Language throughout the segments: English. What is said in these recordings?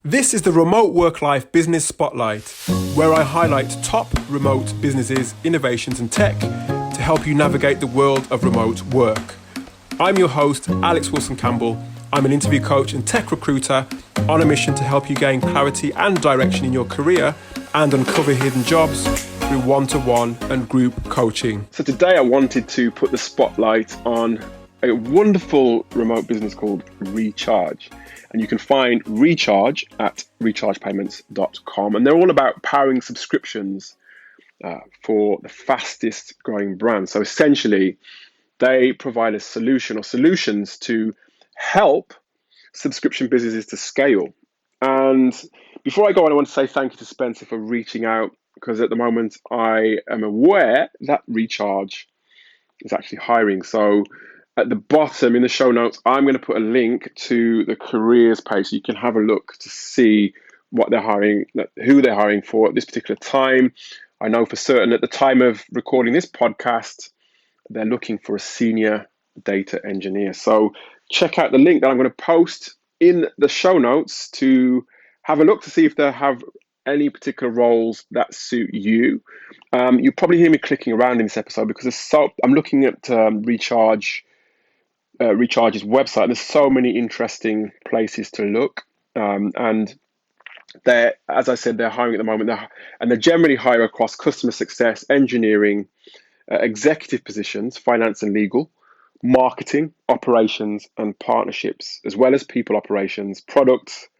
This is the Remote Work-Life Business Spotlight, where I highlight top remote businesses, innovations and tech to help you navigate the world of remote work. I'm your host, Alex Wilson-Campbell. I'm an interview coach and tech recruiter on a mission to help you gain clarity and direction in your career and uncover hidden jobs through one-to-one and group coaching. So today I wanted to put the spotlight on a wonderful remote business called Recharge. And you can find Recharge at rechargepayments.com. And they're all about powering subscriptions for the fastest growing brands. So essentially, they provide a solution or solutions to help subscription businesses to scale. And before I go on, I want to say thank you to Spencer for reaching out, because at the moment I am aware that Recharge is actually hiring. So at the bottom in the show notes, I'm going to put a link to the careers page so you can have a look to see what they're hiring, who they're hiring for at this particular time. I know for certain at the time of recording this podcast, they're looking for a senior data engineer. So check out the link that I'm going to post in the show notes to have a look to see if they have any particular roles that suit you. You'll probably hear me clicking around in this episode because I'm looking at Recharge's website. There's so many interesting places to look, and they're, as I said, they're hiring at the moment, and they generally hire across customer success, engineering, executive positions, finance and legal, marketing, operations and partnerships, as well as people operations, product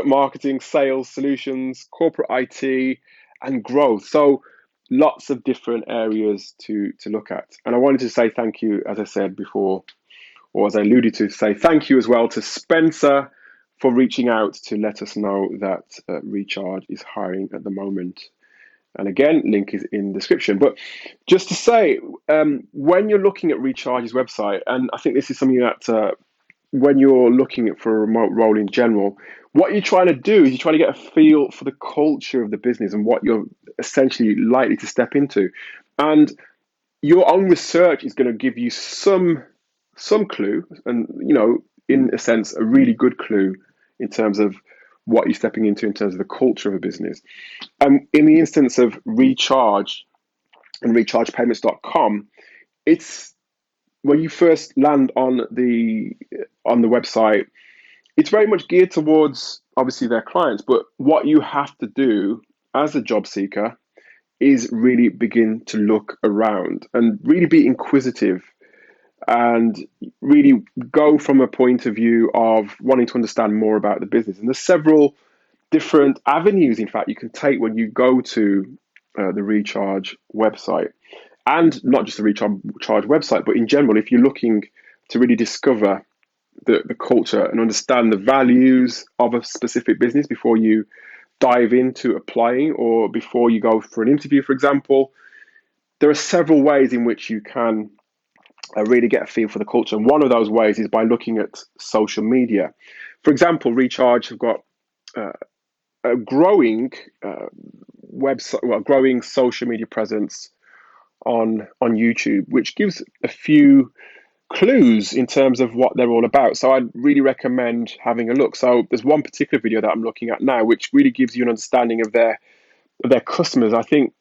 marketing, sales, solutions, corporate IT, and growth. So lots of different areas to look at. And I wanted to say thank you, as I said before, or as I alluded to, say thank you as well to Spencer for reaching out to let us know that Recharge is hiring at the moment. And again, link is in the description. But just to say, when you're looking at Recharge's website, and I think this is something that when you're looking for a remote role in general, what you're trying to do is you're trying to get a feel for the culture of the business and what you're essentially likely to step into. And your own research is going to give you some clue, and in a sense a really good clue in terms of what you're stepping into in terms of the culture of a business. In the instance of Recharge and rechargepayments.com, it's when you first land on the website, it's very much geared towards obviously their clients, but what you have to do as a job seeker is really begin to look around and really be inquisitive and really go from a point of view of wanting to understand more about the business. And there's several different avenues, in fact, you can take when you go to the Recharge website. And not just the Recharge website, but in general, if you're looking to really discover the culture and understand the values of a specific business before you dive into applying or before you go for an interview, for example, there are several ways in which you can really get a feel for the culture. And one of those ways is by looking at social media. For example, Recharge have got a growing growing social media presence on YouTube, which gives a few clues in terms of what they're all about. So I'd really recommend having a look. So there's one particular video that I'm looking at now, which really gives you an understanding of their customers. I think,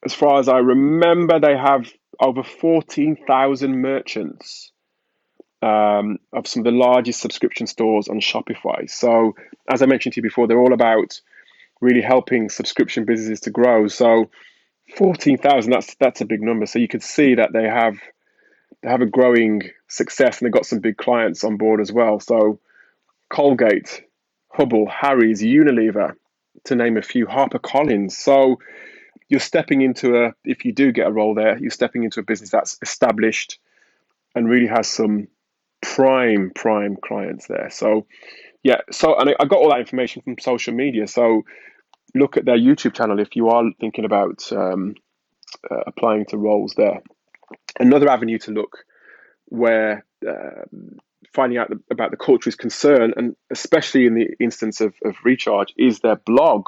as far as I remember, they have over 14,000 merchants of some of the largest subscription stores on Shopify. So as I mentioned to you before, they're all about really helping subscription businesses to grow. So 14,000, that's a big number. So you can see that they have a growing success, and they've got some big clients on board as well. So Colgate, Hubble, Harry's, Unilever, to name a few, HarperCollins. So you're stepping into if you do get a role there, you're stepping into a business that's established and really has some prime clients there. So yeah, and I got all that information from social media. So look at their YouTube channel if you are thinking about applying to roles there. Another avenue to look where finding out about the culture is concerned, and especially in the instance of Recharge, is their blog.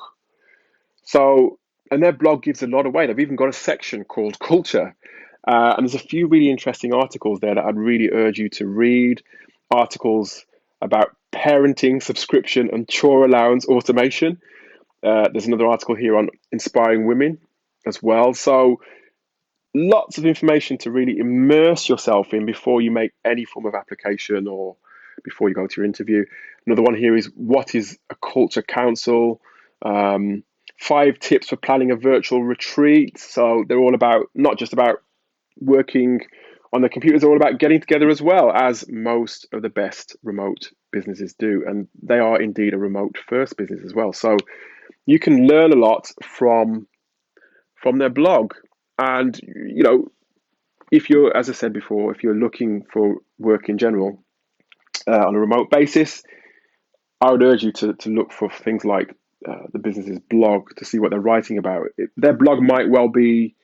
So, and their blog gives a lot away. They've even got a section called Culture. And there's a few really interesting articles there that I'd really urge you to read. Articles about parenting, subscription, and chore allowance automation. There's another article here on inspiring women as well. So lots of information to really immerse yourself in before you make any form of application or before you go to your interview. Another one here is what is a culture council? 5 tips for planning a virtual retreat. So they're all about, not just about working on the computers, they're all about getting together as well, as most of the best remote businesses do. And they are indeed a remote first business as well. So you can learn a lot from their blog. And, if you're, as I said before, if you're looking for work in general on a remote basis, I would urge you to look for things like the business's blog to see what they're writing about. Their blog might well be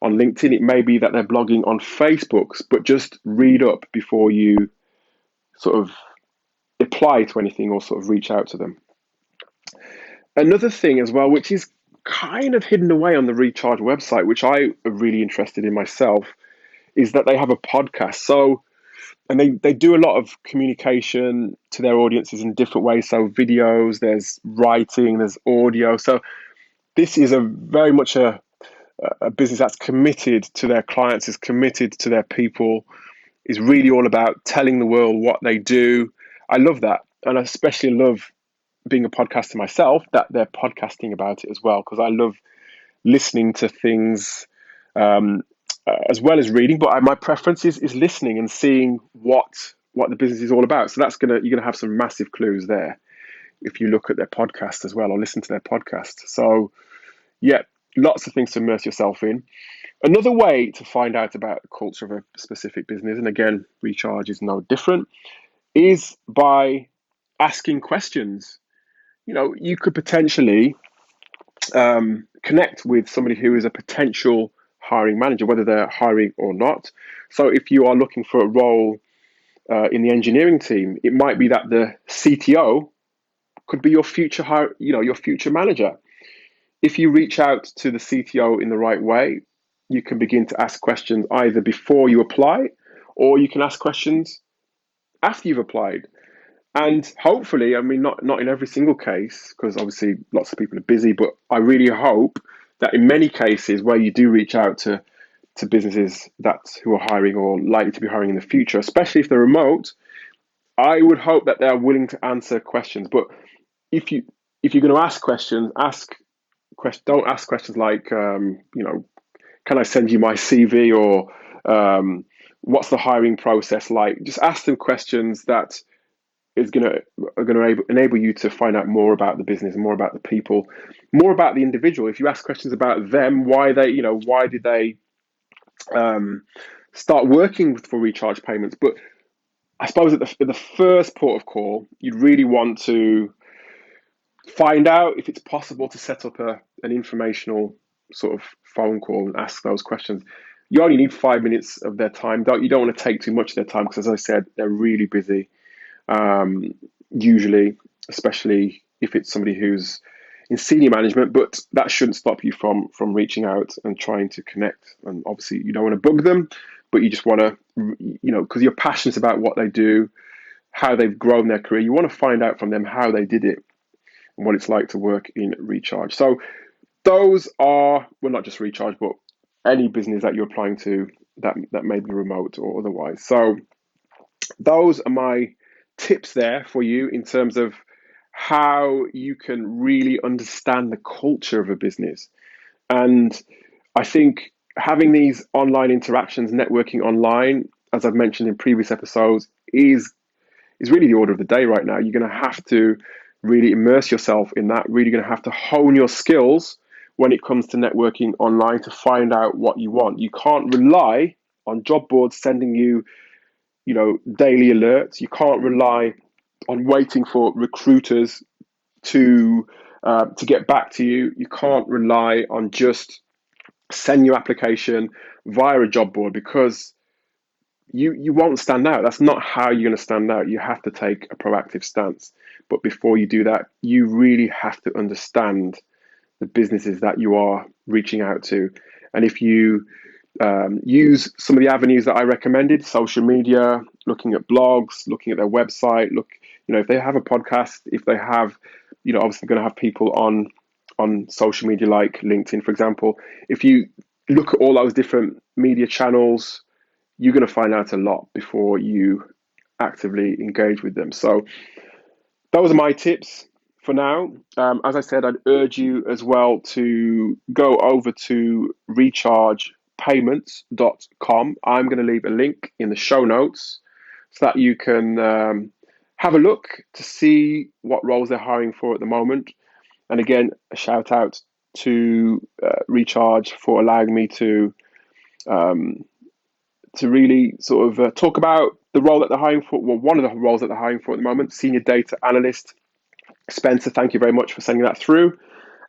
on LinkedIn. It may be that they're blogging on Facebook, but just read up before you sort of apply to anything or sort of reach out to them. Another thing as well, which is kind of hidden away on the Recharge website, which I am really interested in myself, is that they have a podcast. So, and they do a lot of communication to their audiences in different ways. So videos, there's writing, there's audio. So this is a very much a business that's committed to their clients, is committed to their people, is really all about telling the world what they do. I love that. And I especially love being a podcaster myself, that they're podcasting about it as well, because I love listening to things as well as reading, but my preference is listening and seeing what the business is all about. So you're gonna have some massive clues there if you look at their podcast as well or listen to their podcast. So yeah, lots of things to immerse yourself in. Another way to find out about the culture of a specific business, and again, Recharge is no different, is by asking questions. You could potentially connect with somebody who is a potential hiring manager, whether they're hiring or not. So if you are looking for a role in the engineering team, it might be that the CTO could be your future your future manager. If you reach out to the CTO in the right way, you can begin to ask questions either before you apply, or you can ask questions after you've applied. And hopefully, I mean, not in every single case, because obviously lots of people are busy, but I really hope that in many cases where you do reach out to businesses who are hiring or likely to be hiring in the future, especially if they're remote, I would hope that they are willing to answer questions. But if you're going to ask questions, don't ask questions like, can I send you my CV, or what's the hiring process like? Just ask them questions that are going to enable you to find out more about the business, more about the people, more about the individual. If you ask questions about them, why did they start working for Recharge Payments? But I suppose at the first port of call, you'd really want to find out if it's possible to set up an informational sort of phone call and ask those questions. You only need 5 minutes of their time. You don't want to take too much of their time, because, as I said, they're really busy. Usually, especially if it's somebody who's in senior management, but that shouldn't stop you from reaching out and trying to connect. And obviously you don't want to bug them, but you just want to, because you're passionate about what they do, how they've grown their career. You want to find out from them how they did it and what it's like to work in Recharge. So those are, well, not just Recharge, but any business that you're applying to that may be remote or otherwise. So those are my tips there for you in terms of how you can really understand the culture of a business. And I think having these online interactions, networking online, as I've mentioned in previous episodes, is really the order of the day right now. You're going to have to really immerse yourself in that, really going to have to hone your skills when it comes to networking online to find out what you want. You can't rely on job boards sending you daily alerts. You can't rely on waiting for recruiters to get back to you. You can't rely on just send your application via a job board, because you won't stand out. That's not how you're going to stand out. You have to take a proactive stance. But before you do that, you really have to understand the businesses that you are reaching out to. And if you use some of the avenues that I recommended, social media, looking at blogs, looking at their website, if they have a podcast, if they have, obviously going to have people on social media like LinkedIn, for example. If you look at all those different media channels, you're going to find out a lot before you actively engage with them. So those are my tips for now. As I said, I'd urge you as well to go over to rechargepayments.com. I'm going to leave a link in the show notes so that you can have a look to see what roles they're hiring for at the moment. And again, a shout out to Recharge for allowing me to really sort of talk about the role that they're hiring for. Well, one of the roles that they're hiring for at the moment, Senior Data Analyst. Spencer, thank you very much for sending that through.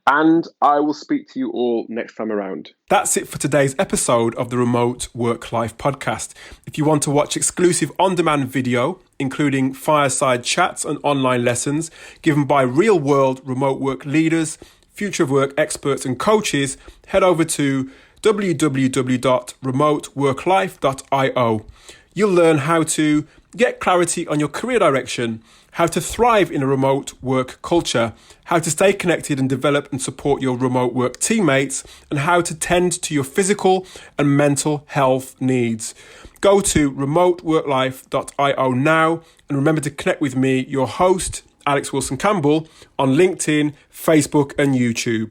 And I will speak to you all next time around. That's it for today's episode of the Remote Work Life podcast. If you want to watch exclusive on-demand video, including fireside chats and online lessons given by real-world remote work leaders, future of work experts and coaches, head over to www.remoteworklife.io. You'll learn how to get clarity on your career direction, how to thrive in a remote work culture, how to stay connected and develop and support your remote work teammates, and how to tend to your physical and mental health needs. Go to remoteworklife.io now and remember to connect with me, your host, Alex Wilson-Campbell, on LinkedIn, Facebook and YouTube.